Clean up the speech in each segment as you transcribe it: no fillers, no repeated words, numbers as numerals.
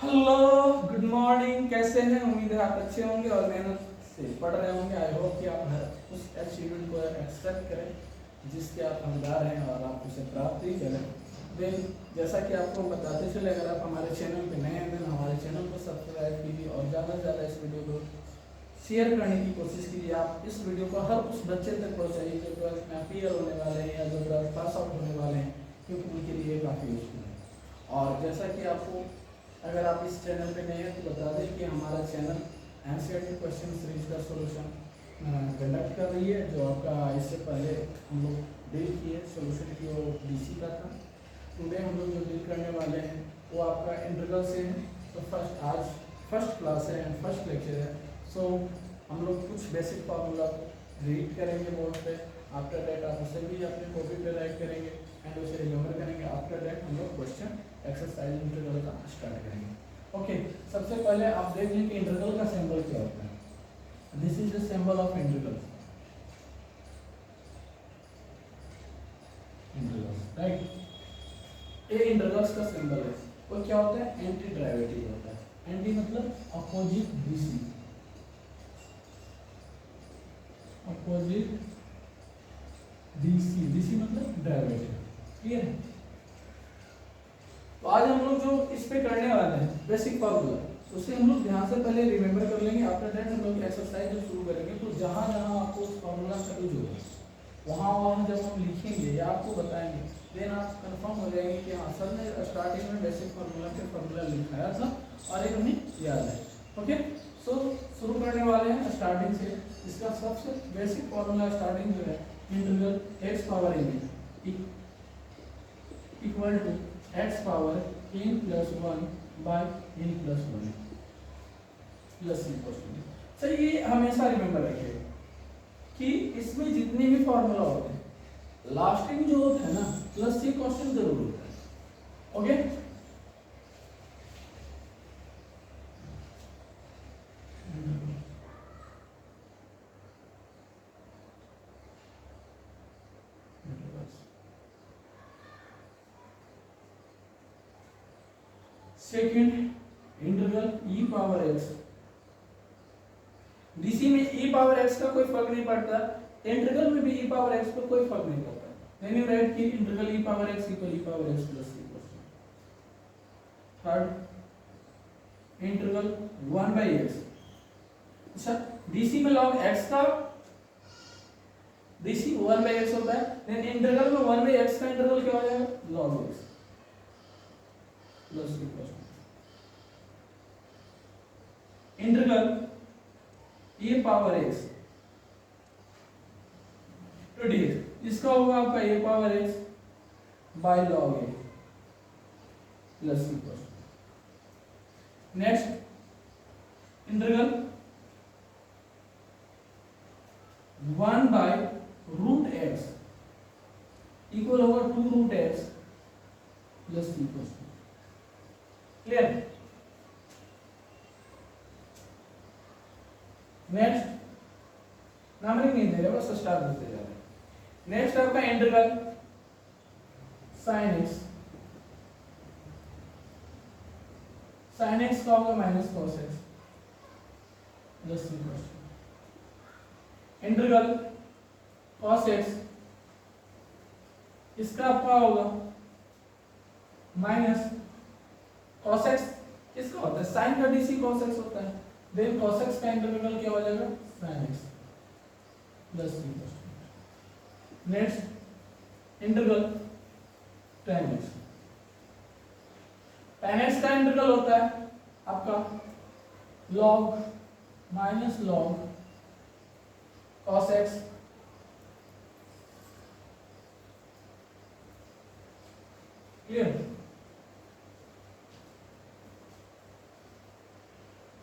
Hello, good morning. कैसे हैं? उम्मीद है आप अच्छे होंगे और मेहनत से पढ़ रहे होंगे। आई होप कि आप हर उस अचीवमेंट को एक्सेप्ट करें जिसके आप हकदार हैं और आप उसे प्राप्त ही करें। देन जैसा कि आपको बताते चले, अगर आप हमारे चैनल पे नए हैं देन हमारे चैनल को सब्सक्राइब कीजिए और ज़्यादा से ज़्यादा इस वीडियो को शेयर करने की कोशिश कीजिए। आप इस वीडियो को हर उस बच्चे तक पहुँचाइए जो ट्वेल्थ में अपीयर होने वाले हैं या जो ट्वेल्थ पास आउट होने वाले हैं, क्योंकि उनके लिए काफ़ी यूजफुल है। और जैसा कि आपको, अगर आप इस चैनल पे नए हैं तो बता दें कि हमारा चैनल एनसीईआरटी क्वेश्चन सीरीज का सॉल्यूशन कंडक्ट कर रही है, जो आपका इससे पहले हम लोग डील किए सॉल्यूशन की वो डीसी का था। टुडे हम लोग जो डील करने वाले हैं वो आपका इंटीग्रल से है। तो आज फर्स्ट क्लास है एंड फर्स्ट लेक्चर है। सो हम लोग कुछ बेसिक फार्मूला रीड करेंगे बोर्ड पे। आफ्टर दैट आप उसे भी अपने कॉपी पे राइट करेंगे एंड उसे रिमेंबर करेंगे। आफ्टर दैट हम लोग क्वेश्चन एक्सरसाइज इंटीग्रल का स्टार्ट करेंगे। ओके, सबसे पहले आप देख लें कि इंटीग्रल का सिंबल क्या होता है। This is the symbol of integral, right. ये इंटीग्रल्स का सिंबल है। वो क्या होता है? एंटी डेरिवेटिव होता है। एंटी मतलब opposite DC, opposite DC, DC मतलब डेरिवेटिव। क्लियर है? तो आज हम लोग जो इस पे करने वाले हैं बेसिक फार्मूला, उसे हम लोग ध्यान से पहले रिमेंबर कर लेंगे। आफ्टर दैट हम लोग एक्सरसाइज जो शुरू करेंगे, तो जहाँ जहाँ आपको उस फार्मूला का यूज होगा वहाँ वहाँ जब हम लिखेंगे या आपको बताएंगे, देन आप कंफर्म हो जाएंगे कि हाँ सर ने स्टार्टिंग में बेसिक फार्मूला लिखाया था और एक हमें याद है। ओके, सो शुरू करने वाले हैं स्टार्टिंग से। इसका सबसे बेसिक फार्मूला स्टार्टिंग जो है, integral X power n equal to X power n plus 1 by n plus 1 plus n plus 1। Sir ये हमेशा रिमेंबर रखिएगा कि इसमें जितने भी फार्मूला होते हैं लास्टिंग जो होता है ना, प्लस सी क्वेश्चन जरूर होता है। Okay, second integral e power x। DC में e पावर x का कोई फर्क नहीं पड़ता, इंटीग्रल में भी e पावर x को कोई फर्क नहीं पड़ता। देन यू राइट कि integral e power x equal e power x plus c plus. Third integral 1 by x। अच्छा, डीसी में log x का, डीसी 1 बाय x होता है, देन इंटीग्रल में 1 बाय x का इंटीग्रल क्या हो जाएगा? log x plus c plus. Integral e power x to dx, इसका होगा आपका e power x by log a plus c plus. Next integral 1 by root x equal होगा 2 root x plus c plus. Clear? Next numbering नहीं दे रहे, बस star देते जा रहे हैं। नेक्स्ट आपका integral sin x, sin x का होगा minus cos x plus c plus. Integral cos x, इसका आपका होगा माइनस cos x, किसका होता है? sin का डीसी cos x होता है। देन cos x का इंटीग्रल क्या हो जाएगा? sin x plus c plus. Next integral tan x, tan x का इंटीग्रल होता है आपका log minus log cos x clear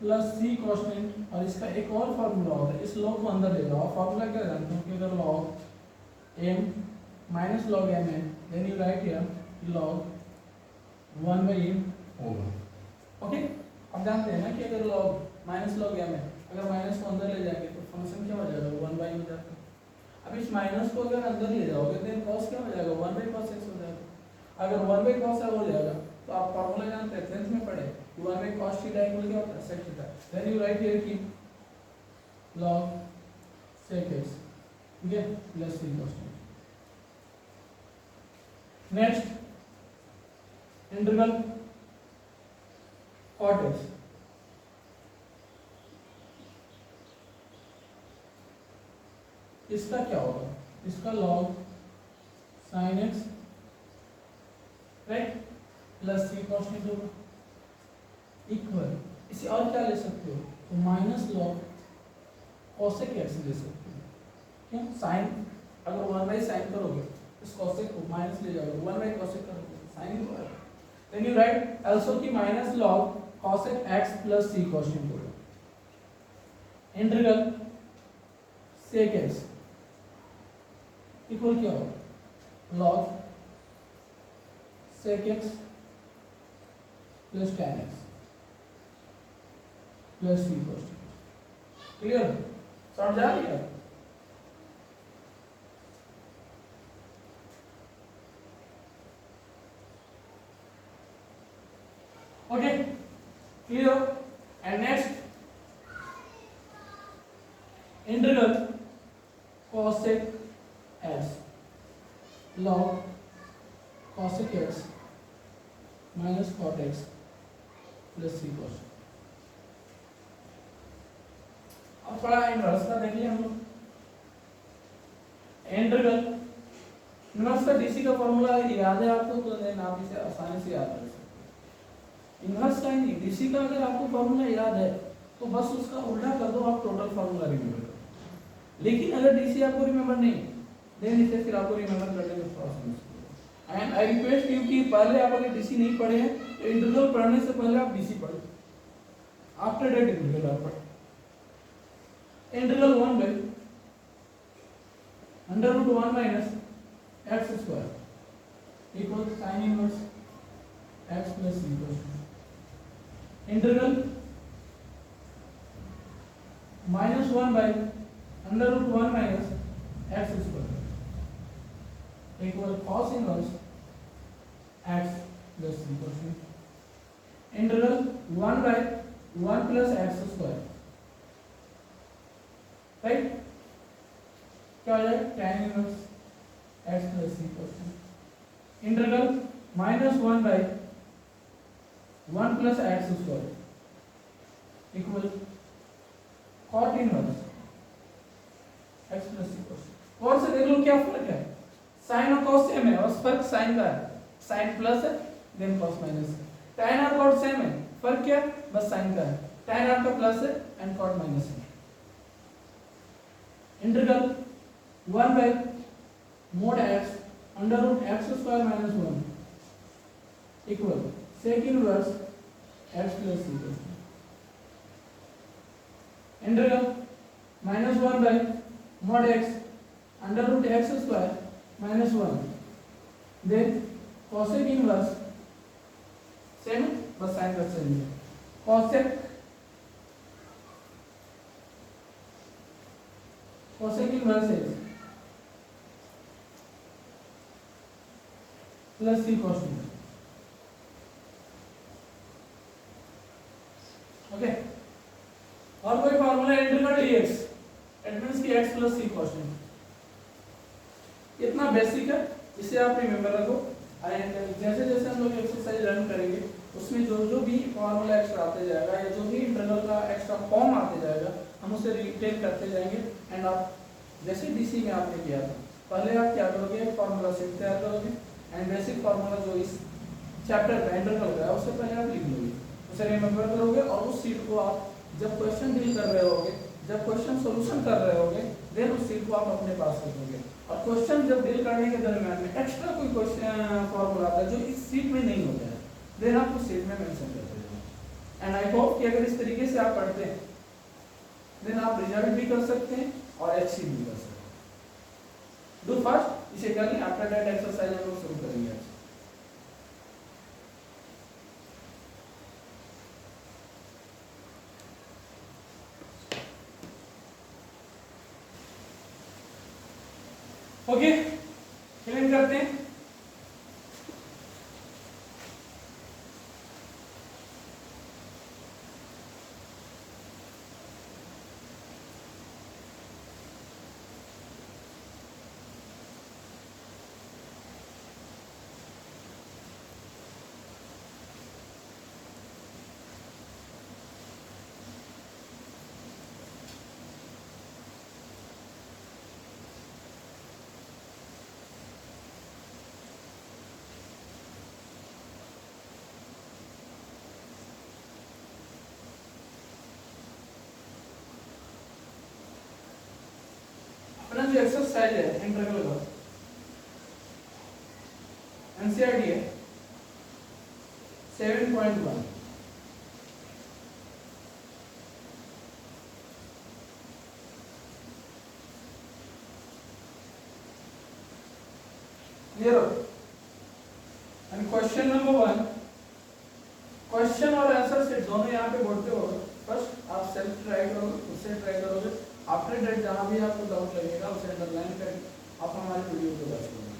plus सी कॉन्स्टेंट। और इसका एक और फार्मूला होता है, इस लॉग को अंदर ले जाओ। फार्मूला क्या जानते हो कि अगर log m minus log m है, then you write here log 1 by m होगा। ओके, अब जानते हैं ना कि अगर log माइनस log m है, अगर माइनस को अंदर ले जाएंगे तो फंक्शन क्या हो जाएगा? 1 बाय m हो जाता है। अब इस माइनस को अगर अंदर ले जाओगे देन cos क्या हो जाएगा? 1 बाय cos x हो जाएगा। अगर 1 बाय cos हो जाएगा तो आप फार्मूला जानते हैं 10th में पढ़े, 1 बाय थीटा इक्वल क्या होता है sec theta. Then you write here की log sec x, ठीक है, plus c cos theta. Next integral cot x, इसका क्या होगा, इसका log sin x right plus c cos theta होगा इक्वल, इसे और क्या ले सकते हो तो माइनस log cosec x ले सकते हो। क्यों, साइन अगर 1/sin करोगे इस cosec को माइनस ले जाओगे 1/cosec करोगे साइन ही होगा। देन यू राइट आल्सो कि minus log cosec x plus c cos theta होगा। इंटीग्रल sec x इक्वल क्या होगा log sec x plus tan x plus c cos theta. Clear, समझ आ गया? Okay clear. And next integral cosec x log cosec x minus cot x plus c cos। अब थोड़ा inverse का देख लिया हम लोग। इंटीग्रल इनवर्स का डीसी का फॉर्मूला याद है आपको तो देन आप इसे आसानी से याद कर सकते हैं। इनवर्स का नहीं, डीसी का अगर आपको फॉर्मूला याद है तो बस उसका उल्टा कर दो, आप टोटल फॉर्मूला रिमेंबर करो। लेकिन अगर डीसी आपको रिमेंबर नहीं देन इसे फिर आपको रिमेंबर करने में थोड़ा सा मुश्किल है। एंड आई रिक्वेस्ट यू कि पहले आप अगर डीसी नहीं पढ़े हैं तो इंटीग्रल पढ़ने से पहले आप डीसी पढ़ो, आफ्टर दैट इंटीग्रल आप पढ़ो। Integral 1/√1 minus x square equal sin inverse x plus c cos। Integral -1/√1 minus x square equal cos inverse x plus c cos। Integral 1/1 plus x square right क्या हो जाएगा tan inverse x plus c cos। Integral -1/1 plus x square equal cot inverse x plus c cos। और से देख लो क्या फर्क है, sign और cos सेम है और फर्क साइन का है, साइन प्लस है देन cos माइनस है। tan और cot सेम है, फर्क क्या है बस साइन का है, tan आपका प्लस है एंड cot माइनस है। Integral 1/mod x √x square minus 1 equal sec inverse x plus c cos। Integral -1/mod x √x square minus 1 then cosec inverse same बस साइन का चेंज है, cosec inverse x plus c cos theta. Okay और कोई formula integral dx it means कि x plus c cos theta. इतना basic है, इसे आप रिमेंबर रखो। जैसे जैसे हम लोग एक्सरसाइज रन करेंगे उसमें जो जो भी फार्मूला एक्स्ट्रा आते जाएगा या जो भी इंटीग्रल का एक्स्ट्रा फॉर्म आते जाएगा हम उसे रिटेल करते जाएंगे। एंड आप जैसे डीसी में आपने किया था पहले आप क्या करोगे, फार्मूला सेट तैयार करोगे एंड बेसिक फार्मूला जो इस चैप्टर का इंटीग्रल का है उससे पहले आप लिख लोगे, उसे रिमेंबर करोगे और उस सीट को आप जब क्वेश्चन डील कर रहे होगे, जब क्वेश्चन सॉल्यूशन कर रहे होगे देन उस सीट को आप अपने पास रखोगे। और क्वेश्चन जब डील करने के दरमियान में एक्स्ट्रा कोई क्वेश्चन फार्मूला आता है जो इस सीट में नहीं होता है देन आप उस सीट में मेंशन करते हो। एंड आई होप कि अगर इस तरीके से आप पढ़ते हैं देन आप रिजल्ट भी कर सकते हैं और अचीव भी कर सकते हैं। डू फर्स्ट इसे कर लें, आफ्टर दैट एक्सरसाइज हम लोग शुरू करेंगे। ओके क्लीन करते हैं। जो एक्सरसाइज है इंटीग्रल का एनसीईआरटी है 7.1 क्लियर हो। एंड क्वेश्चन नंबर 1, क्वेश्चन और आंसर से दोनों यहाँ पे बोलते हो। फर्स्ट आप सेल्फ ट्राई करोगे, खुद से ट्राई करोगे, आफ्टर दैट जहाँ भी आपको डाउट लगेगा उसे अंडरलाइन करके आप हमारे वीडियो को वॉच करोगे।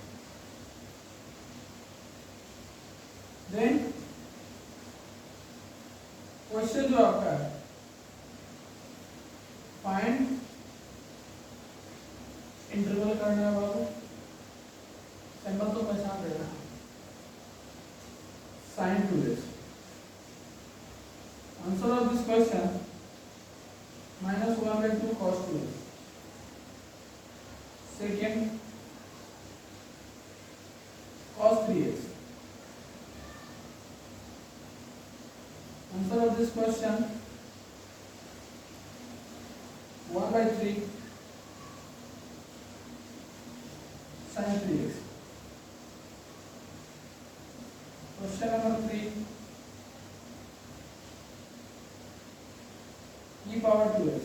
देन क्वेश्चन जो आपका है, फाइंड इंटरवल करना है बाबू, सिंबल तो पहचान लेना, sin 2x। Answer of this question -1/2 cos 2x। Second cos 3x। Answer of this question 1/3 sin 3x। Question number 3, e power 2x।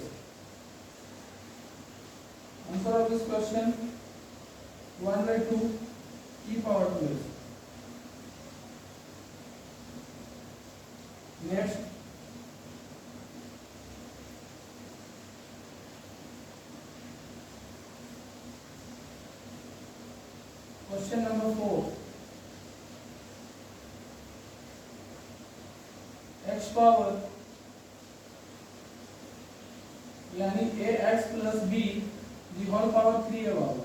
Answer of this question 1/2 e power 2x। Next, question number 4, x power यानी ax plus b the whole power 3 है बाबू।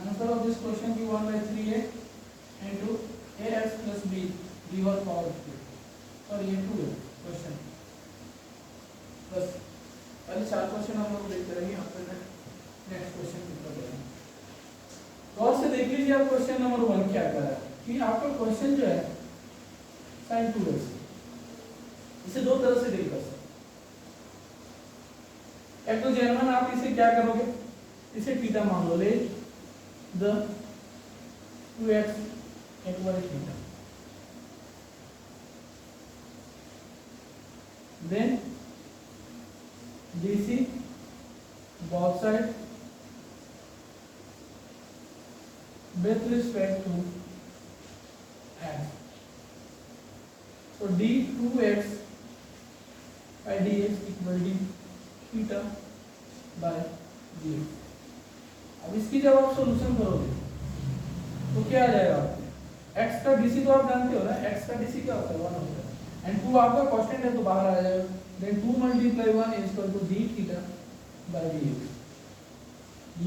Answer of this question की 1/3 है into ax plus b the whole power 3। और ये 2 है question. बस पहले 4 question हम लोग देखते रहेंगे, आपको नेक्स्ट क्वेश्चन की तरफ बढ़ेंगे। गौर से देख लीजिए आप क्वेश्चन नंबर 1 क्या कर रहा है कि आपका क्वेश्चन जो है sin 2x, इसे दो तरह से डील कर सकते। एक तो जनरल आप इसे क्या करोगे, इसे थीटा मान लो, let the 2x equal theta, then dc both side with respect to x। So d2x by dx equal d theta by dx। अब इसकी जब आप सॉल्यूशन करोगे तो क्या आ जाएगा, x का dc तो आप जानते हो ना, x का dc क्या होता है 1 होता है, एंड 2 आपका कांस्टेंट है तो बाहर आ जाएगा, then 2 × 1 is equal to d theta by dx।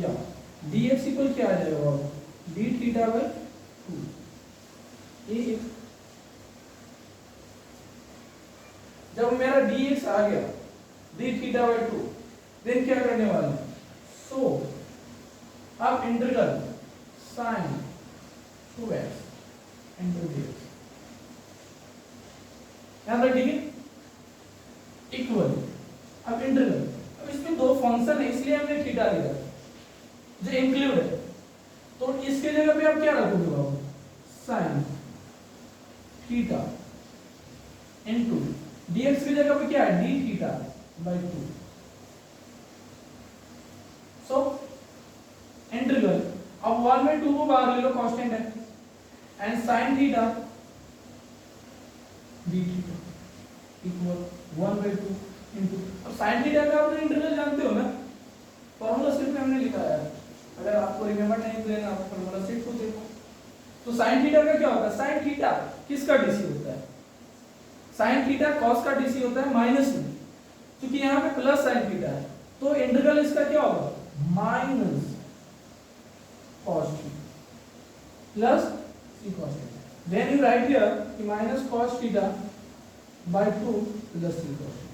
या dx इक्वल क्या आ जाएगा, d थीटा by 2। ये जब मेरा dx आ गया d थीटा by 2, देन क्या करने वाले हैं, सो अब integral sin 2x into dx, याद रखिए इक्वल। अब इंटीग्रल, अब इसमें दो फंक्शन है इसलिए हमने थीटा लिखा जो इंक्लूड है, तो इसके जगह पे आप क्या रखोगे बाबू, sin थीटा इनटू dx की जगह पे क्या है, d theta by 2। So integral, अब 1/2 को बाहर ले लो, कांस्टेंट है, and sin theta d theta equal 1/2 into, अब sin थीटा का आप इंटीग्रल जानते हो ना, फॉर्मूला शीट में हमने लिखा है, अगर आपको रिमेंबर नहीं तो लेना, आप फॉर्मूला शीट को देखो। तो sin थीटा का क्या होता है, sin थीटा किसका dc होता है, sin थीटा cos का dc होता है माइनस में, क्योंकि यहाँ पे प्लस sin थीटा है, तो इंटीग्रल इसका क्या होगा, minus cos theta plus c cos theta, then you write here कि minus cos theta by 2 plus c cos theta.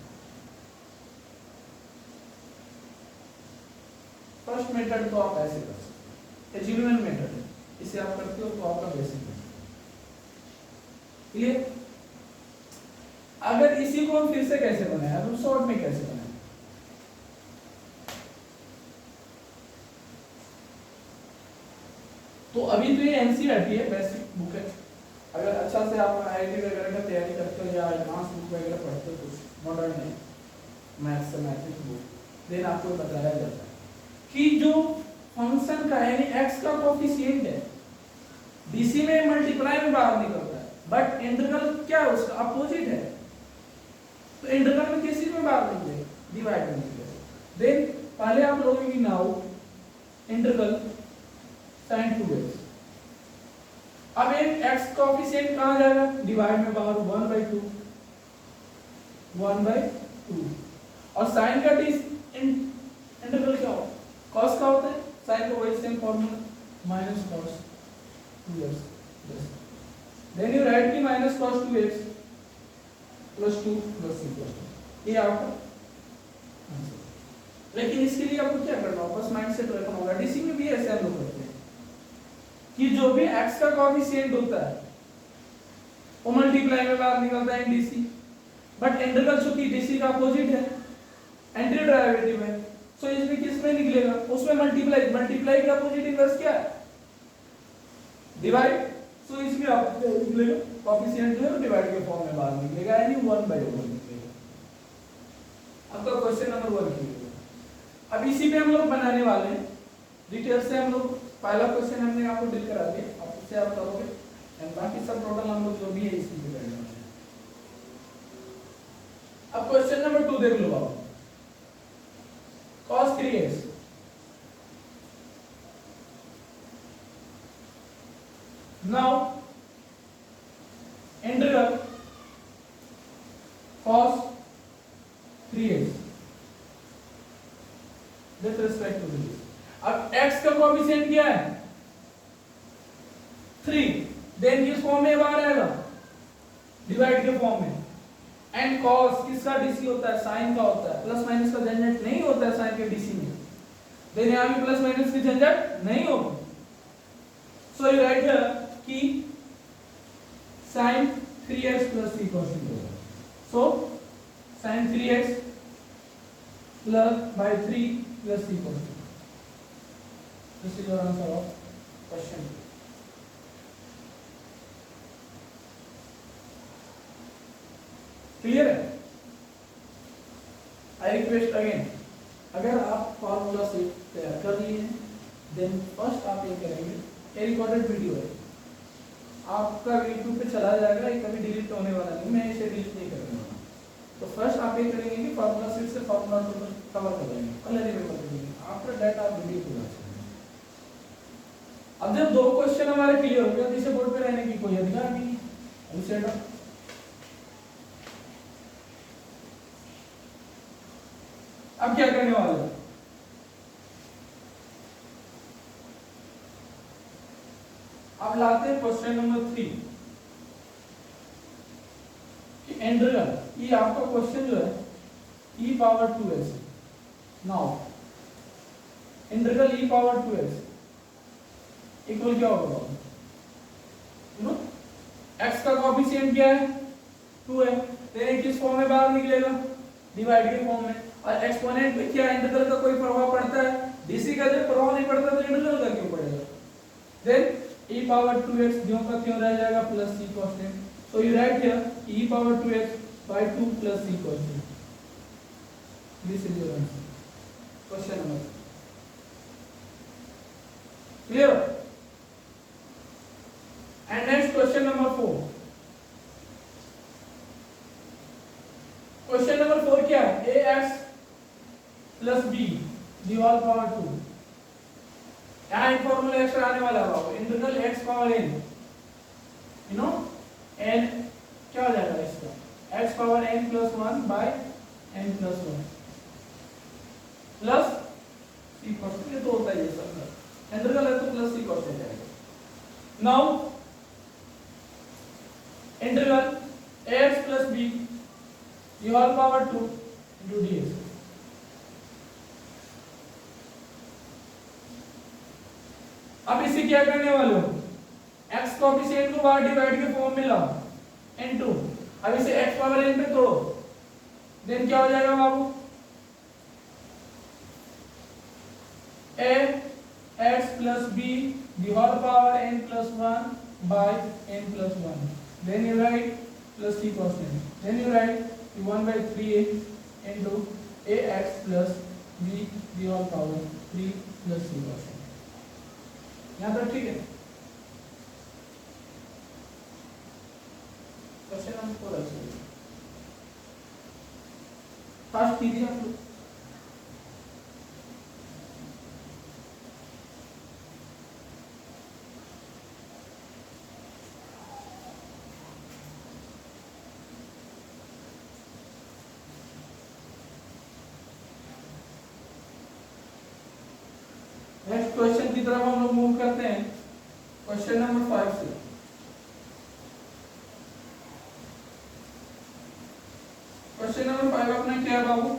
First method तो आप ऐसे कर सकते हैं, एल्जेब्रिक मेथड है, इसे आप करते हो तो आपका बेसिक है, क्लियर। अगर इसी को हम फिर से कैसे बनाए, अब शॉर्ट में कैसे बनाए, तो अभी तो ये एनसीईआरटी है, बेसिक बुक है। अगर अच्छा से आप आईआईटी वगैरह का तैयारी करते हो या एडवांस बुक वगैरह पढ़ते हो, कुछ मॉडर्न है मैथ्स से मैथमेटिक्स बुक, देन आपको बताया जाता है कि जो फंक्शन का यानी x का कोफिशिएंट है डीसी में मल्टीप्लाई में बाहर निकलता है, बट इंटीग्रल क्या है उसका अपोजिट है, तो इंटीग्रल में किस चीज में बाहर निकलेगा, डिवाइड में निकलेगा। देन पहले आप लोगों की नाउ इंटीग्रल sin 2x, अब एक x कोफिशिएंट कहां जाएगा, डिवाइड में बाहर 1/2 और sin का इंटीग्रल क्या होगा, cos का होता है, sin का वही same formula minus cos 2x, then you write की minus cos 2x plus 2 plus c, ये आपका आंसर। लेकिन इसके लिए आपको क्या करना होगा, बस माइंड सेट रखना होगा। डीसी में भी ऐसे हम लोग करते हैं कि जो भी x का कोएफिशिएंट होता है वो मल्टीप्लाई में बाहर निकलता है डीसी, बट इंटीग्रल चूंकि डीसी का अपोजिट है, एंटी डेरिवेटिव है, सो इसमें किस में निकलेगा, उसमें मल्टीप्लाई का अपोजिट इनवर्स क्या है, डिवाइड, सो इसमें आपको निकलेगा कोएफिशिएंट जो है डिवाइड के फॉर्म में बाहर निकलेगा, यानी 1/1 निकलेगा। आपका क्वेश्चन नंबर 1 क्लियर। अब इसी पे हम लोग बनाने वाले हैं डिटेल से, हम लोग पहला क्वेश्चन हमने आपको डील करा दिया, आप उससे आप करोगे एंड बाकी सब टोटल हम लोग जो भी है इसी पे करने वाले हैं। अब क्वेश्चन नंबर 2 देख लो आप, cos 3x now integral cos 3x with respect to this। अब x का कोएफिशिएंट क्या है 3, देन किस फॉर्म में बाहर आएगा, डिवाइड के फॉर्म में, एंड cos किसका डीसी होता है, sin का होता है, प्लस माइनस का झंझट नहीं होता है sin के डीसी में, देन यहां भी प्लस माइनस की झंझट नहीं होगी, सो यू राइट हियर कि sin 3x plus c cos 3 होगा, सो sin 3x plus by 3 plus c cos 3, this is your answer of question। Clear है? आई रिक्वेस्ट अगेन, अगर आप फॉर्मूला से तैयार कर लिए हैं देन फर्स्ट आप ये करेंगे, ये रिकॉर्डेड वीडियो है, आपका YouTube पे चला जाएगा, ये कभी डिलीट होने वाला नहीं, मैं इसे डिलीट नहीं करूंगा। तो फर्स्ट आप ये करेंगे कि फॉर्मूला सीट से फॉर्मूला टोटल कवर कर लेंगे, कलर रिमेंबर करेंगे, आफ्टर दैट आप वीडियो पूरा करेंगे। अब जब दो क्वेश्चन हमारे क्लियर हो गए, तीसरे बोर्ड पे रहने की कोई अधिकार नहीं है, अब सेट अप अब क्या करने वाले हैं, अब लाते हैं क्वेश्चन नंबर 3 कि इंटीग्रल, ये आपका क्वेश्चन जो है e power 2x, now integral e power 2x equal क्या होगा, यू नो x का कोएफिशिएंट क्या है 2 है, देन किस फॉर्म में बाहर निकलेगा, डिवाइड के फॉर्म में, और एक्सपोनेंट पे क्या इंटीग्रल का कोई प्रभाव पड़ता है, डीसी का जब प्रभाव नहीं पड़ता तो इंटीग्रल का क्यों पड़ेगा, देन e पावर 2x जो का क्यों रह जाएगा plus c cos 3, so you write here e power 2x by 2 plus c cos 3, this is your answer, question number clear। and next question number 4, question number 4 क्या है, ax plus b the whole power 2, यहाँ एक formula extra आने वाला है, integral x power n, you know n क्या हो जाएगा इसका, x power n plus 1 by n plus 1 plus c cos 3, ये तो होता है ये सब, इंटीग्रल है तो प्लस c cos 3 जाएगा। Now integral ax plus b the whole power 2 into dx, अब इसे क्या करने वाले हो, x कोएफिशिएंट को बाहर डिवाइड के फॉर्म में लाओ n2, अब इसे x पावर n पे तोड़ो, देन क्या हो जाएगा बाबू, a x plus b the whole power n plus 1 by n plus 1. Then you write plus c constant. Then you write the 1 by 3 into ax plus b the whole power 3 plus c constant. यहाँ तक ठीक है? Question number 4 fast कीजिए आप लोग। Next question की तरफ हम लोग मूव करते हैं क्वेश्चन नंबर 5 से। क्वेश्चन नंबर 5 अपना क्या है बाबू?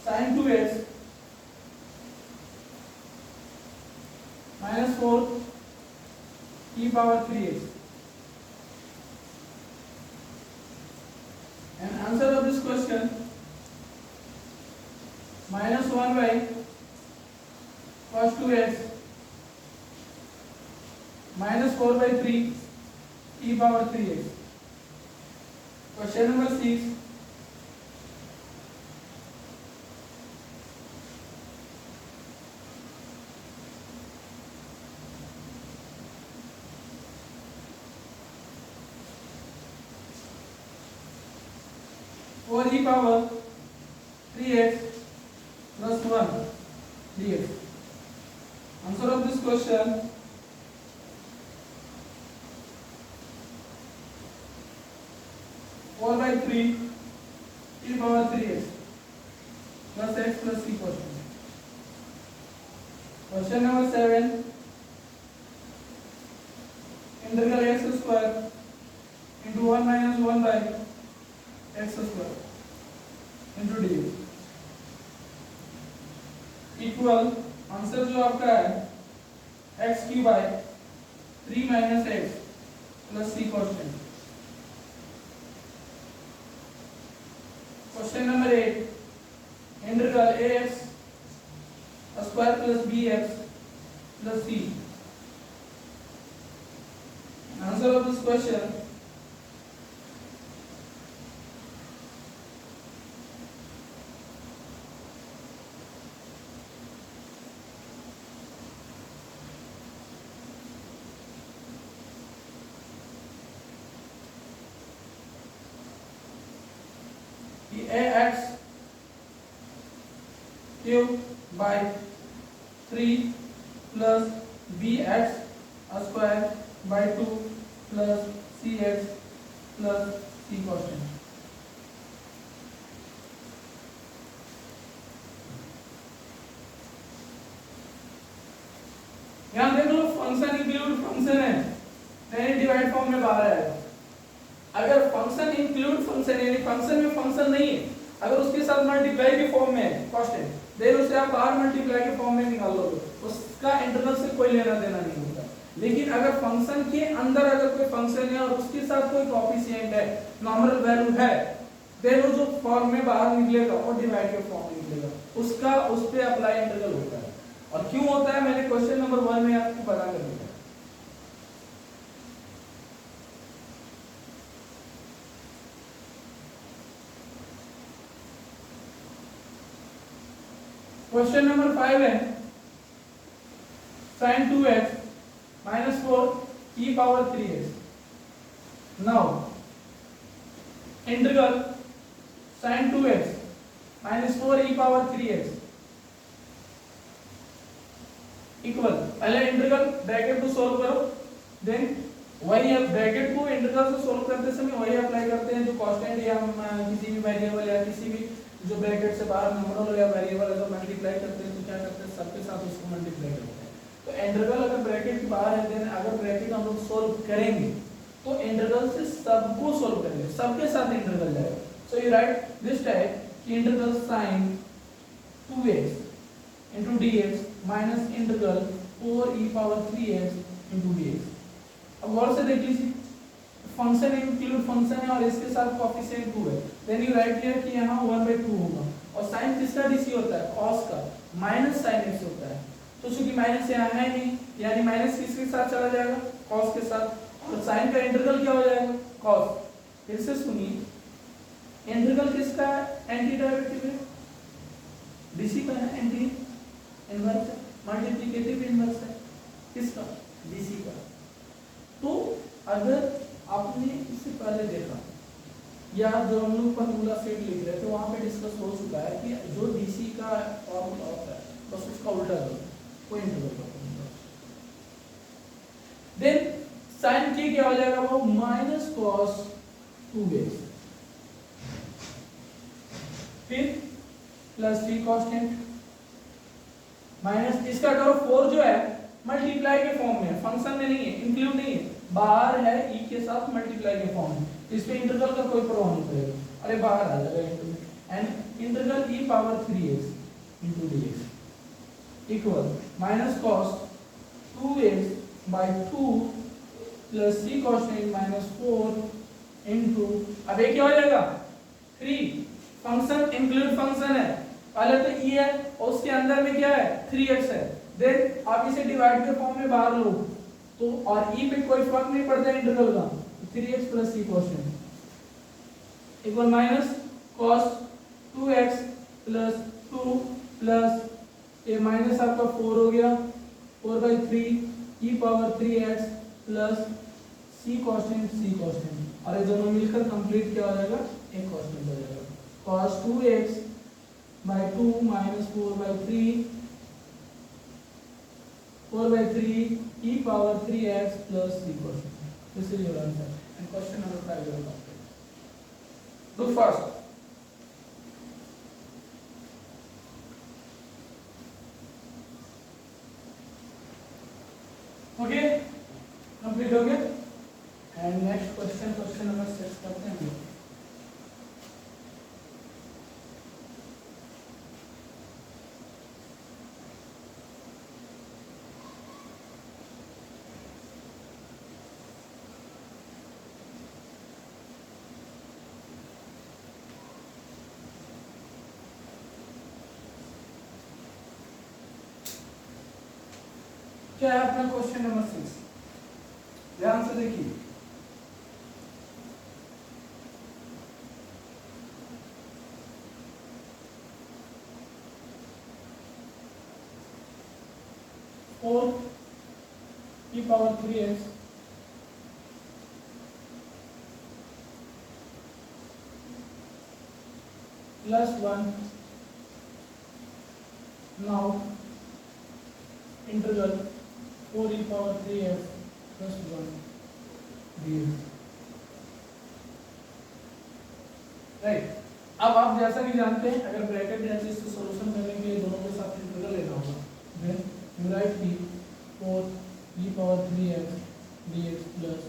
sin 2x minus 4 e power 3x, and answer of this question minus 1 by cos 2x minus 4 by 3 e power 3x. Question number 6, और e power 3x plus 1 dx. Answer of this question four by 3 e power 3x plus x plus c question. Question number 7, integral x square into 1 minus 1 by x square into dx equal answer जो आपका है x cube bye 3 minus x plus c constant. Question number 8, integral ax square plus bx plus c. Answer of this question ax cube by 3 plus bx square by 2 plus cx plus c constant. यहाँ देख लो function include function है, यानी divide form में बाहर आएगा. अगर function include function यानी function में फंक्शन नहीं है, अगर उसके साथ मल्टीप्लाई के फॉर्म में है कांस्टेंट, देन उसे आप बाहर मल्टीप्लाई के फॉर्म में निकाल लोगे, उसका इंटरवल से कोई लेना देना नहीं होता. लेकिन अगर फंक्शन के अंदर अगर कोई फंक्शन है और उसके साथ कोई कोएफिशिएंट है, नॉमिनल वैल्यू है, देन वो जो फॉर्म में बाहर निकलेगा वो डिवाइड के फॉर्म में निकलेगा, उसका उस पे अप्लाई इंटीग्रल होता है. और क्यों होता है मैंने क्वेश्चन नंबर 1 में आपको बता कर दिया. क्वेश्चन नंबर 5 है sin 2x minus 4 e power 3x. Now integral sin 2x minus 4 e power 3x equal, पहले इंटीग्रल ब्रैकेट को सॉल्व करो, देन वही आप ब्रैकेट को इंटीग्रल से सॉल्व करते समय वही अप्लाई करते हैं जो कांस्टेंट या किसी भी वेरिएबल या किसी भी जो ब्रैकेट से बाहर नंबर या वेरिएबल है तो मल्टीप्लाई करते हैं, तो क्या करते हैं सबके साथ उसको मल्टीप्लाई करते हैं. तो इंटीग्रल अगर ब्रैकेट के बाहर है, देन अगर ब्रैकेट हम लोग सॉल्व करेंगे तो इंटीग्रल से सबको सोल्व करेंगे, सबके साथ इंटीग्रल जाएगा। सो you right this type integral sin 2x into dx minus integral 4e power 3x into dx। अब गौर से देख लीजिए, फंक्शन इंक्लूड फंक्शन है और इसके साथ कोएफिशिएंट 2 है, देन यू राइट हियर कि यहाँ 1/2 होगा और sin किसका डीसी होता है, cos का, माइनस sin x होता है। तो चूंकि माइनस यहाँ है नहीं, यानी माइनस किसके साथ चला जाएगा, cos के साथ, तो sin का इंटीग्रल क्या हो जाएगा, cos। फिर से सुनिए, इंटीग्रल किसका एंटी डेरिवेटिव है, डीसी का है, एंटी इनवर्स है, मल्टीप्लिकेटिव इनवर्स है किसका, डीसी का। तो अगर आपने इससे पहले देखा या जो हम लोग फॉर्मूला सेट लिख रहे थे वहां पे डिस्कस हो चुका है कि जो डीसी का फॉर्मूला होता है बस उसका उल्टा करो, कोई इंटीग्रल का फॉर्मूला। देन sin की क्या हो जाएगा, वो माइनस cos 2x, फिर प्लस c कांस्टेंट माइनस इसका करो 4 जो है मल्टीप्लाई के फॉर्म में है, फंक्शन में नहीं है, इंक्लूड नहीं है, बाहर है e के साथ मल्टीप्लाई के फॉर्म में, इस पे इंटीग्रल का कोई प्रभाव नहीं पड़ेगा, अरे बाहर आ जाएगा। And integral e power 3x into dx equal minus cos 2x by 2 plus c cosine minus 4 into, अब ये क्या हो जाएगा 3, फंक्शन इंक्लूड फंक्शन है, पहले तो e है और उसके अंदर में क्या है 3x है, देन आप इसे डिवाइड के फॉर्म में बाहर लो तो, और e पे कोई फर्क नहीं पड़ता इंटीग्रल का, 3x plus c cosine equal minus cos 2x plus 2 plus ये माइनस आपका 4 हो गया 4/3 e power 3x plus c cosine, और ये दोनों मिलकर कंप्लीट क्या हो जाएगा, एक कांस्टेंट हो जाएगा, cos 2x by 2 minus 4/3 e power 3x plus c cosine. This is your answer. And question number 5 will complete. Do first. Okay, complete हो गया। And next question, question number 6 करते हैं। क्या है अपना क्वेश्चन नंबर 6, ध्यान से देखिए। Four e power 3x plus 1 now integral 4e power 3x plus 1 dx। Right, अब आप जैसा कि जानते हैं अगर ब्रैकेट जैसे इसको सॉल्यूशन करने के लिए दोनों के साथ इंटीग्रल लेना होगा, देन यू राइट कि 4e power 3x dx plus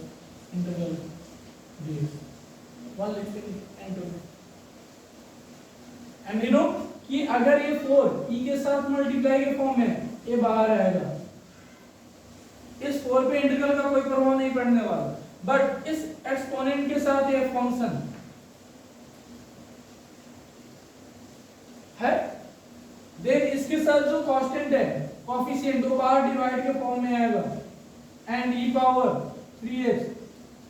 integral dx 1 लिखते हैं एंड 2 एंड यू नो कि अगर ये 4 e के साथ मल्टीप्लाई के फॉर्म में ये बाहर आएगा, इस 4 पे इंटीग्रल का कोई प्रभाव नहीं पड़ने वाला, बट इस एक्सपोनेंट के साथ ये फंक्शन है, देन इसके साथ जो कांस्टेंट है कोएफिशिएंट वो बाहर डिवाइड के फॉर्म में आएगा, and e power 3x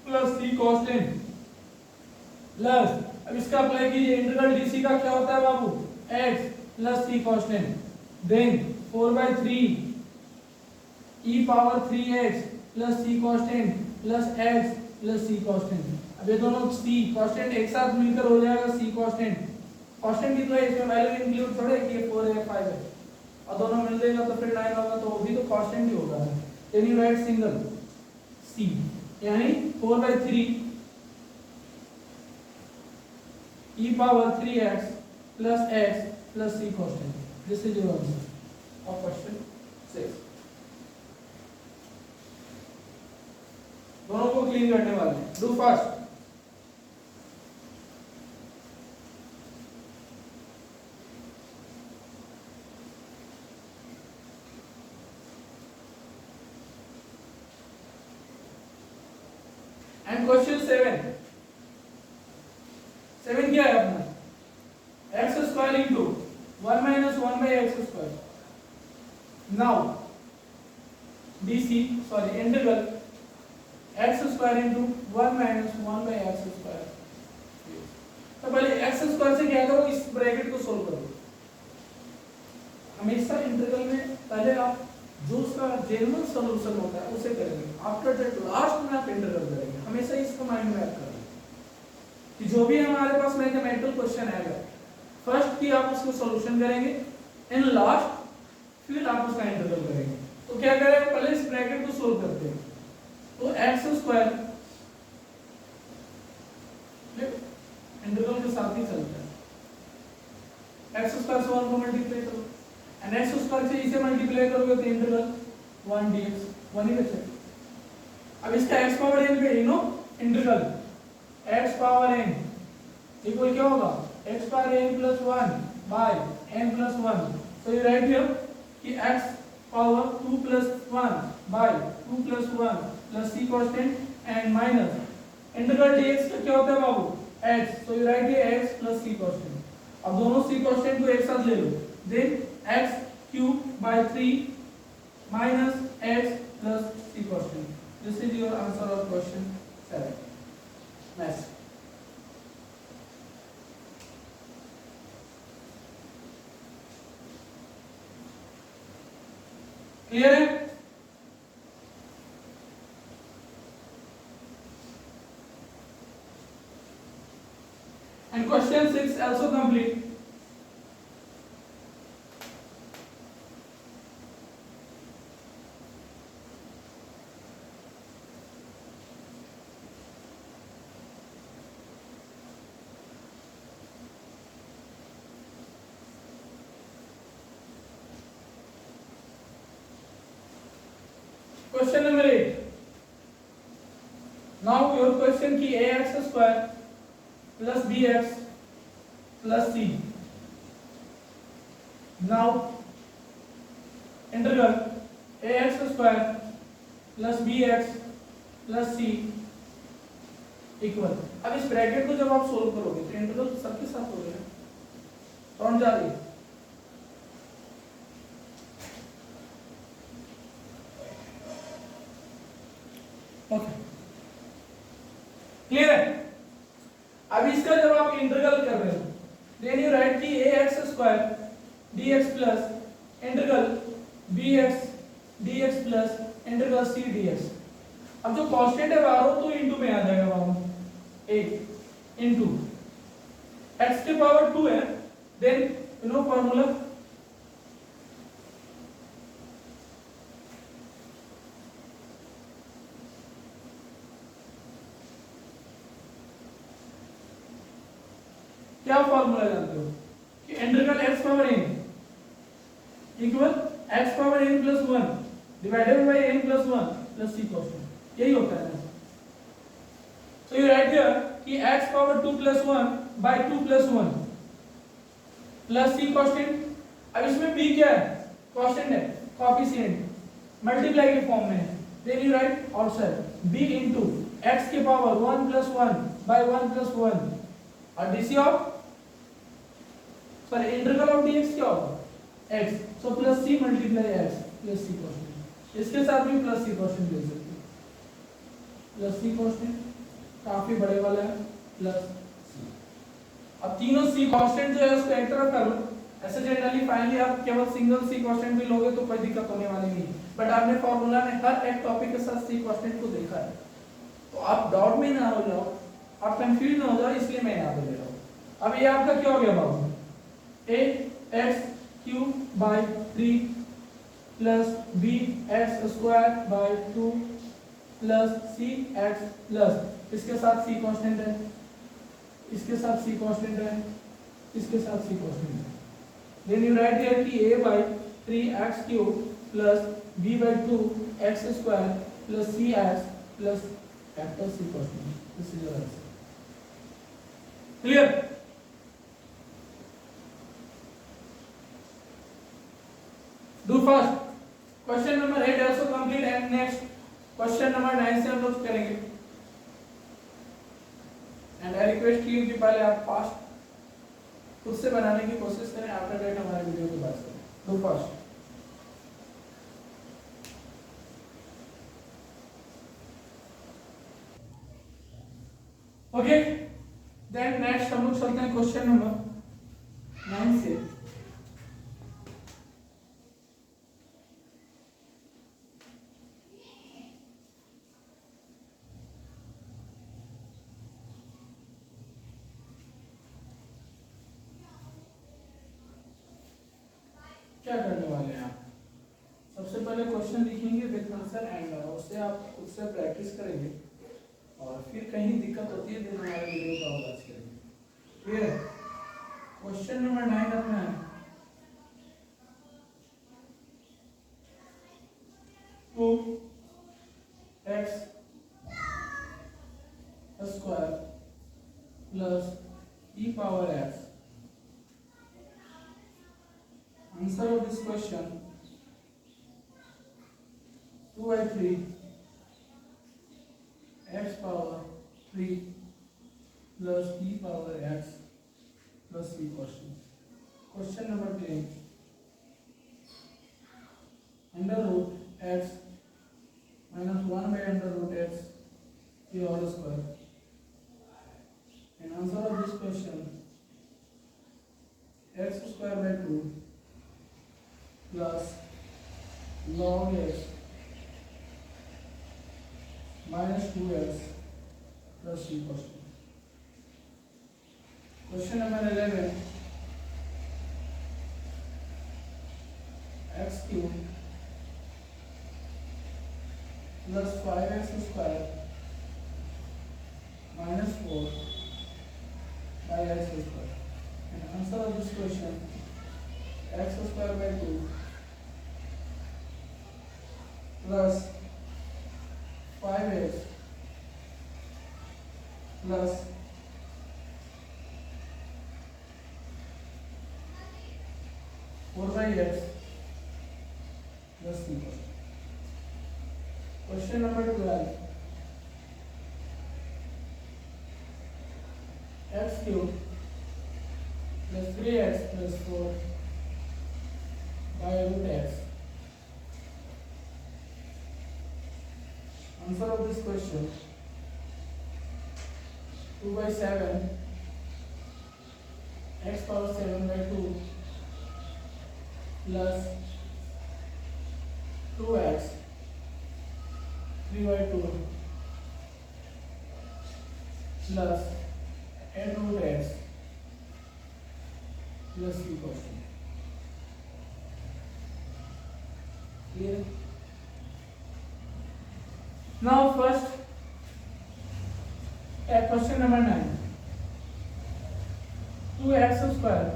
plus c constant plus, अब इसका अप्लाई कीजिए, इंटीग्रल dc का क्या होता है बाबू, x plus c constant, then 4/3 e power 3x plus c constant plus x plus c constant. अब ये दोनों c कांस्टेंट एक साथ मिलकर हो जाएगा c कांस्टेंट, कांस्टेंट की तो इसमें वैल्यू इंक्लूड थोड़े कि ये 4 है 5 है, और दोनों मिल देगा तो फिर 9 होगा, तो वो भी तो कांस्टेंट ही होगा। Then you write single c, यानी 4/3 e power 3x plus x plus c constant. This is your answer of question 6। दोनों को क्लीन करने वाले हैं। Do fast. एंड क्वेश्चन 7 क्या है अपना? X square into 1 minus 1 by x square. Now integral x square into 1 minus 1 by x square. तो पहले एक्स स्क्वायर से क्या करो, इस ब्रैकेट को सोल्व करो। हमेशा इंटीग्रल में पहले आप जो उसका जेन्युइन सॉल्यूशन होता है उसे करेंगे, आफ्टर दैट लास्ट में आप इंटीग्रल करेंगे। हमेशा इसको माइंड में रखना कि जो भी हमारे पास मैथमेटिकल क्वेश्चन आएगा, फर्स्ट की आप उसको सॉल्यूशन करेंगे, इन लास्ट फिर आप उसका इंटीग्रल करेंगे। तो क्या करें, पहले इस ब्रैकेट को सोल्व करते हैं। तो एक्स स्क्वायर इंटीग्रल के साथ ही चलता है, एक्स स्क्वायर से 1 को मल्टीप्लाई करो एंड एक्स स्क्वायर से इसे मल्टीप्लाई करोगे तो इंटीग्रल 1 dx 1 ही बचेगा। अब इसका x पावर n पे know integral x power n equal क्या होगा, x power n plus 1 by n plus 1। so you write here कि x power 2 plus 1 by 2 plus 1 plus c constant and minus integral dx का क्या होता है बाबू, x। so you write here x plus c constant। अब दोनों c constant को एक साथ ले लो, then x cube by 3 minus x plus c constant। This is your answer of question 7. Next. Clear है? And question 6 also complete. Question number 8. Now your question की ax square plus bx plus c. Now integral ax square plus bx plus c equal. अब इस bracket को जब आप solve करोगे तो integral सबके साथ हो गया, कौन जा रही है? ओके क्लियर है? अब इसका जब आप इंटीग्रल कर रहे हो, देन यू राइट कि ax square dx plus integral bx dx plus integral c dx। अब जो कांस्टेंट है बाहर तो इनटू में आ जाएगा बाबू, 8 इनटू x के पावर 2 है, देन यू नो फार्मूला क्या फार्मूला जानते हो कि integral x power n equal x power n plus 1 divided by n plus 1 plus c constant, यही होता है ना। सो यू राइट हियर कि x power 2 plus 1 by 2 plus 1 plus c constant. अब इसमें b क्या है, कांस्टेंट है, कोएफिशिएंट मल्टीप्लाई के फॉर्म में है, then you write outside b into x के पावर 1 प्लस 1 बाय 1 प्लस 1 और DC of sorry integral of dx क्या होगा, x। So plus c multiply x plus c constant, इसके साथ भी प्लस c कांस्टेंट ले सकते हैं, प्लस c कांस्टेंट काफी बड़े वाला है प्लस c। अब तीनों c कांस्टेंट जो है उसको एक तरफ कर लो। ऐसे जनरली फाइनली आप केवल सिंगल c कांस्टेंट भी लोगे तो कोई दिक्कत होने वाली नहीं, बट आपने फार्मूला में हर एक टॉपिक के साथ c कांस्टेंट को देखा है, तो आप डाउट में ना हो जाओ, आप कंफ्यूज ना हो जाओ, इसलिए मैं यहाँ पे ले रहा हूँ। अब ये आपका क्या हो गया बाबू, ax cube by 3 plus bx square by 2 plus cx plus इसके साथ c कांस्टेंट है, इसके साथ c कांस्टेंट है, इसके साथ c कांस्टेंट है। देन यू राइट हियर कि a by 3x cube plus b by 2x square plus cx plus capital C question. This is your answer. Clear? Do fast. Question number 8 also complete and next question number 9 से हम लोग करेंगे. And I request you कि पहले आप fast खुद से बनाने की कोशिश करें. आफ्टर दैट हमारे वीडियो के बाद करें. Do fast. Okay. Then next हम लोग चलते हैं क्वेश्चन नंबर 9 से. क्या करने वाले हैं आप? सबसे पहले क्वेश्चन लिखेंगे विद आंसर एंड उससे आप खुद से प्रैक्टिस करेंगे और फिर कहीं दिक्कत होती है तो हमारे वीडियो का आवाज करेंगे. क्लियर है? क्वेश्चन नंबर 9 अपना है 2x square plus e power x. Answer of this question 2/3 x power 3 plus e power x plus c question. Question number 10 under root x minus 1 by under root x the whole square. And answer of this question x square by 2 plus log x minus 2x plus c question. Question number 11 x cube plus 5x square minus 4 by x square. And answer of this question x square by 2 plus 5x plus 4 by x plus c. Question number 12 x cube plus 3x plus 4 by root x. Answer of this question 2 by 7 x power 7 by 2 plus 2x 3 by 2 plus n root x plus c question. Clear? Now first question number 9 2x square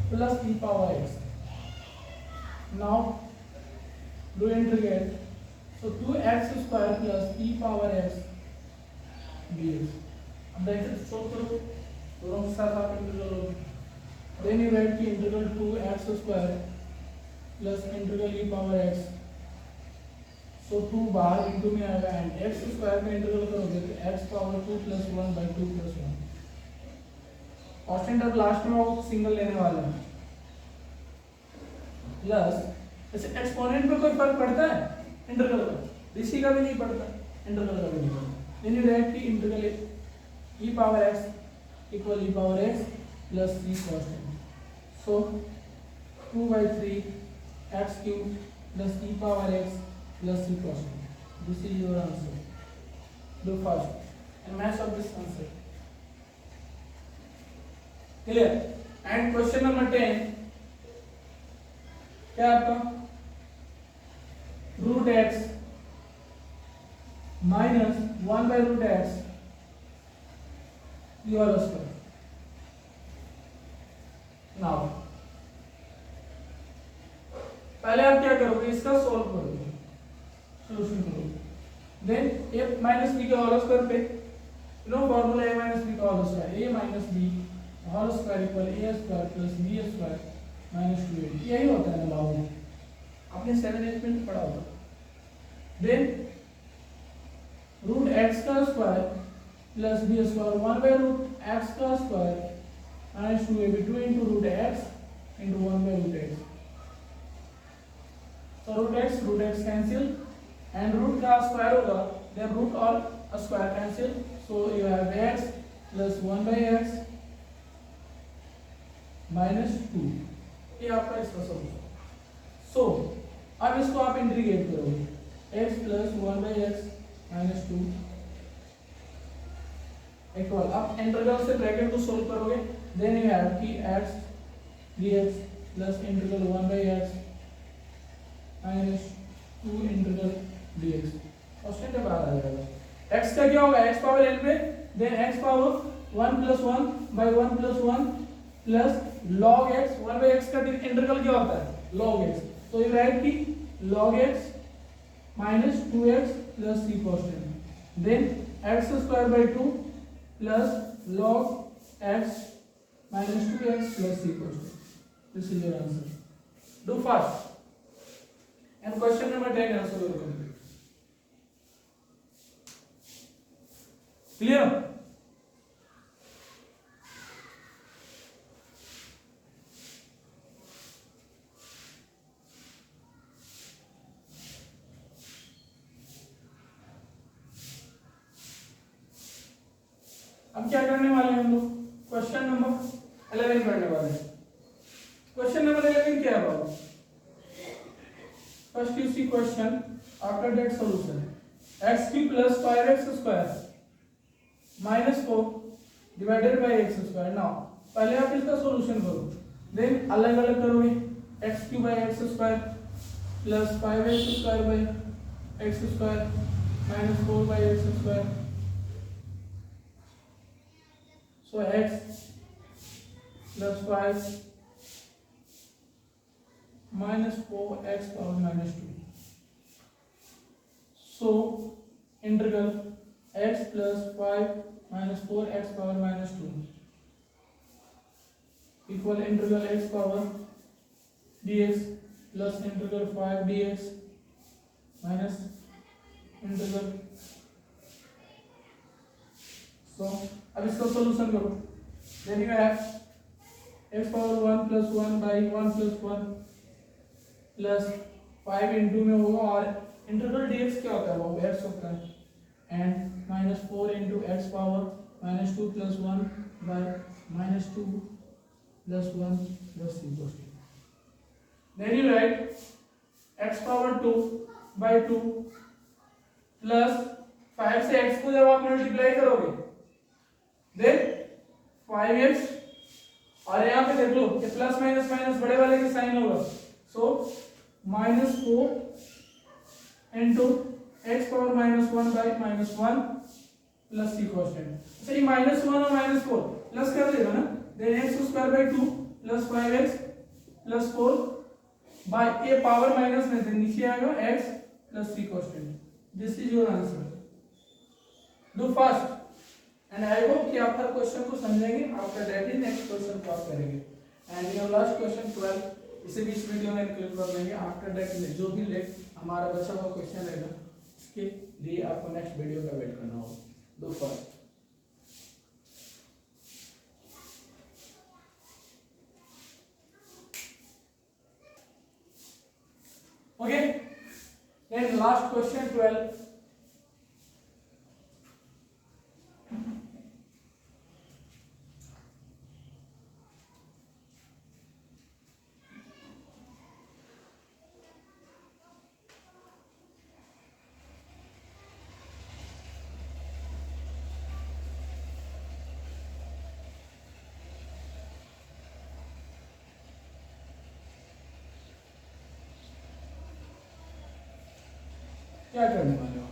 plus e power x. Now do integrate. So 2x square plus e power x dx. अब देखिए solve करो दोनों के साथ आप integral low. Then you write the integral 2x square plus integral e power x. So 2 बाहर into में आएगा एंड x स्क्वायर का इंटीग्रल करोगे तो x power 2 plus 1 by 2 plus 1. Constant अब लास्ट में वो सिंगल लेने वाला है प्लस ऐसे एक्सपोनेंट पे कोई फर्क पड़ता है इंटीग्रल का? इसी का भी नहीं पड़ता, इंटीग्रल का भी नहीं पड़ता. देन यू राइट की integral e power x equal e power x plus c constant. So 2 by 3 x cube plus e power x plus c question. This is your answer. Do fast and match up this answer. Clear? And question number 10 क्या आपका root x minus 1 by root x the whole square. Now पहले आप क्या करोगे, इसका solve करोगे, solution करोगे. Then a minus B के होल स्क्वायर पे no formula a minus B का whole square a minus B whole square equal a square plus b square minus 2ab यही होता है ना बाबू, आपने 7-8 में पढ़ा होगा। देन रूट x का square plus b square 1 by root x का square minus 2ab 2 into root x into 1 by root x। so root x cancel and root का स्क्वायर होगा, then root और square cancel, so you have x plus 1 by x minus 2, ये आपका इसका solution. so अब इसको आप integrate करोगे x plus 1 by x minus 2 equal, अब इंटीग्रल से ब्रैकेट को सोल्व करोगे, then you have कि x dx plus integral 1 by x minus 2 integral dx question के बाहर आ जाएगा। x का क्या होगा, x पावर n पे, then x power 1 plus 1 by 1 plus 1 plus log x 1 by x का इंटीग्रल क्या होता है, log x, तो ये राइट की log x minus 2x plus c constant, then x square by 2 plus log x minus 2x plus c constant। This is your answer. Do fast. And question number 10 also will complete. Clear? अब क्या करने वाले हैं हम लोग, question number 11 करने वाले हैं। क्वेश्चन नंबर 11 क्या है बाबू, first you see question, after that solution, x cube plus 5x square minus 4 divided by x square. Now पहले आप इसका सॉल्यूशन करो, देन अलग अलग करोगे, x cube by x square plus 5x square by x square minus 4 by x square, so x plus 5 minus 4x power minus 2, so integral x plus 5 minus 4x power minus 2 equal integral x power dx plus integral 5 dx minus integral, so अब इसका solution करो, then you have x power 1 plus 1 by 1 plus 1 plus 5 into में होगा, और integral dx क्या होता है वो x होता है, and minus 4 into x power minus 2 plus 1 by minus 2 plus 1 plus 3 plus 2, then you write x power 2 by 2 plus 5 से x को जब आप मल्टीप्लाई करोगे, देन 5x, और यहाँ पे देख लो कि प्लस माइनस माइनस बड़े वाले का साइन होगा, so minus 4 into x power minus 1 by minus 1 plus C constant. अच्छा ये माइनस 1 और माइनस 4 प्लस कर देगा ना, then x square by 2 plus 5x plus 4 by a power minus में से नीचे आएगा x plus C constant. This is your answer. Do fast and I hope कि आप हर क्वेश्चन को समझेंगे। आफ्टर दैट ही नेक्स्ट क्वेश्चन को आप करेंगे एंड योर लास्ट क्वेश्चन 12 इसे भी इस वीडियो में इंक्लूड कर लेंगे। आफ्टर दैट जो भी लेट हमारा बचा हुआ क्वेश्चन रहेगा उसके लिए आपको नेक्स्ट वीडियो का वेट करना होगा। Do fast. Okay, then last question 12. क्या करने वाले हो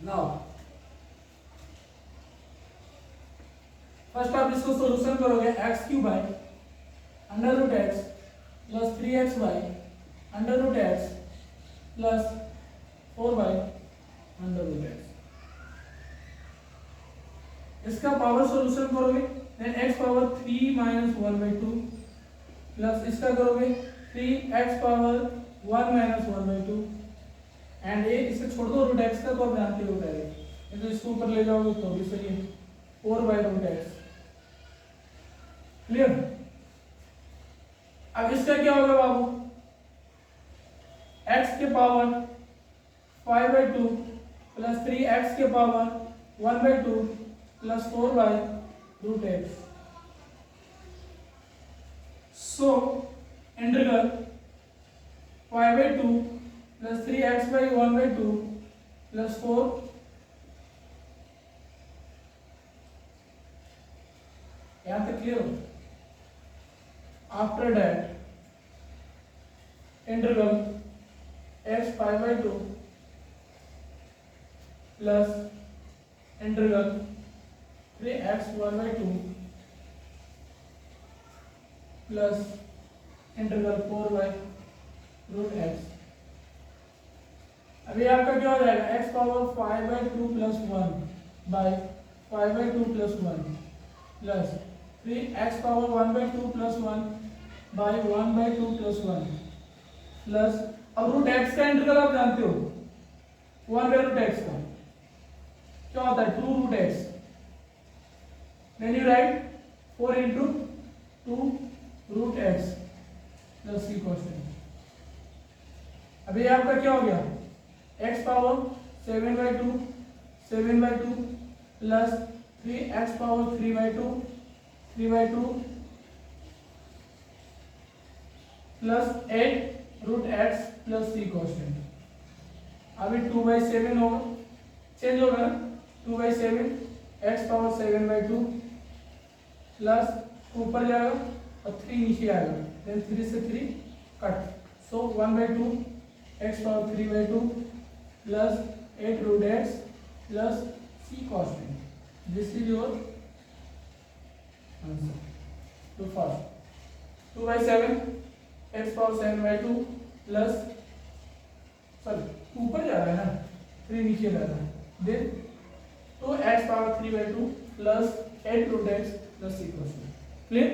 नाउ? फर्स्ट आप इसको सॉल्यूशन करोगे x cube by under root x plus 3x by under root x plus 4 by under root x. इसका पावर सॉल्यूशन करोगे then x power 3 minus 1/2 plus इसका करोगे 3x पावर 1 माइनस 1/2 एंड ये इसे छोड़ दो रूट x का तो आप जानते हो डायरेक्ट, ये तो इसको ऊपर ले जाओगे तो भी सही है 4/√x। क्लियर? अब इसका क्या होगा बाबू, x के पावर 5/2 प्लस 3x के power 1/2 plus 4/√x। So integral 5/2 plus 3x/1/2 plus 4 यहाँ तक क्लियर हो? After that integral x 5/2 plus integral 3x 1/2 plus integral 4/√x। अभी आपका क्या हो जाएगा, x power 5/2 plus 1 by 5/2 plus 1 plus 3x power 1/2 plus 1 by 1/2 plus 1 plus, अब root x का इंटीग्रल आप जानते हो 1/√x का क्या होता है 2√x, then you write 4 into 2√x plus c cosine। अभी आपका क्या हो गया, x power 7/2 plus 3x power 3/2 plus 8√x plus c cosine। अभी 2/7 होगा, चेंज होगा ना 2/7 x पावर 7/2 प्लस ऊपर जाएगा और 3 नीचे आएगा, देन 3 से 3 cut, so 1/2 x power 3/2 plus 8√x plus c cosine। This is your answer. तो first 2/7 x power 7/2 plus, sorry ऊपर जा रहा है ना 3 नीचे जा रहा है, then 2x power 3/2 plus 8√x plus c cosine। Clear?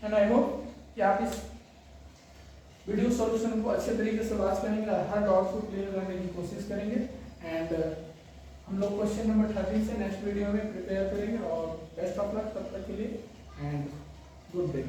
And I hope कि आप इस वीडियो सॉल्यूशन को अच्छे तरीके से वॉच करेंगे, हर डाउट को क्लियर करने की कोशिश करेंगे एंड हम लोग क्वेश्चन नंबर 13 से नेक्स्ट वीडियो में प्रिपेयर करेंगे और बेस्ट ऑफ लक तब तक के लिए एंड गुड डे।